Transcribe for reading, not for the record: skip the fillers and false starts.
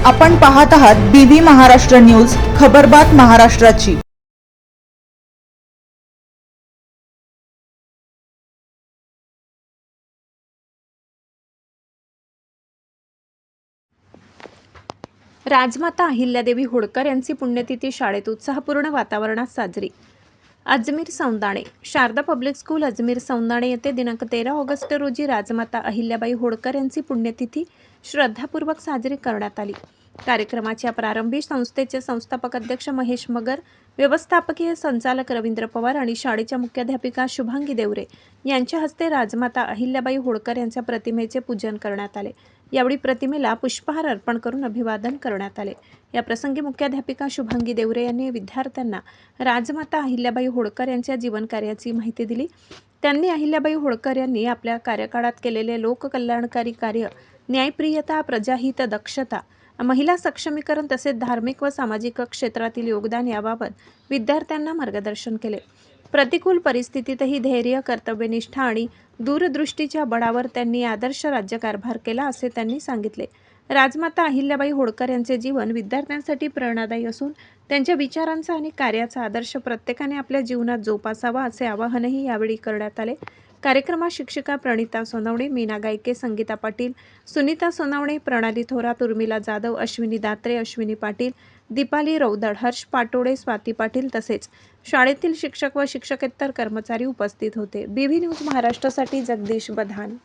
आपण पाहत आहात बीबी महाराष्ट्र न्यूज, खबरबात महाराष्ट्राची। राजमाता अहिल्यादेवी होळकर यांची पुण्यतिथी शाळेत उत्साहपूर्ण वातावरणात साजरी। अजमेर सौंदाणे शारदा पब्लिक स्कूल अजमेर सौंदाणे येथे दिनांक 13 ऑगस्ट रोजी राजमाता अहिल्याबाई होळकर यांची पुण्यतिथी श्रद्धापूर्वक साजरी करण्यात आली। कार्यक्रमाच्या प्रारंभी संस्थेचे संस्थापक अध्यक्ष महेश मगर, व्यवस्थापकीय संचालक रवींद्र पवार आणि शाळेच्या मुख्याध्यापिका शुभांगी देवरे यांच्या हस्ते राजमाता अहिल्याबाई होळकर यांच्या प्रतिमेचे पूजन करण्यात आले। यावेळी प्रतिमेला पुष्पहार अर्पण करून अभिवादन करण्यात आले। या प्रसंगी मुख्याध्यापिका शुभांगी देवरे यांनी विद्यार्थ्यांना राजमाता अहिल्याबाई होळकर यांच्या जीवनकार्याची माहिती दिली। त्यांनी अहिल्याबाई होळकर यांनी आपल्या कार्यकाळात केलेले लोककल्याणकारी कार्य, न्यायप्रियता, प्रजाहित, दक्षता, महिला सक्षमीकरण तसेच धार्मिक व सामाजिक क्षेत्रातील योगदान याबाबत विद्यार्थ्यांना मार्गदर्शन केले। प्रतिकूल परिस्थितीतही धैर्य, कर्तव्यनिष्ठा आणि दूरदृष्टीच्या बळावर त्यांनी आदर्श राज्यकारभार केला असे त्यांनी सांगितले। राजमाता अहिल्याबाई होळकर यांचे जीवन विद्यार्थ्यांसाठी प्रेरणादायी असून त्यांच्या विचारांचा आणि कार्याचा आदर्श प्रत्येकाने आपल्या जीवनात जोपासावा असे आवाहनही यावेळी करण्यात आले। कार्यक्रमात शिक्षिका प्रणिता सोनवणे, मीना गायके, संगीता पाटील, सुनीता सोनवणे, प्रणाली थोरात, उर्मिला जाधव, अश्विनी दात्रे, अश्विनी पाटील, दीपाली रौदड, हर्ष पाटोडे, स्वाती पाटील तसेच शाळेतील शिक्षक व शिक्षकेतर कर्मचारी उपस्थित होते। बीबी न्यूज महाराष्ट्रासाठी जगदीश बधान।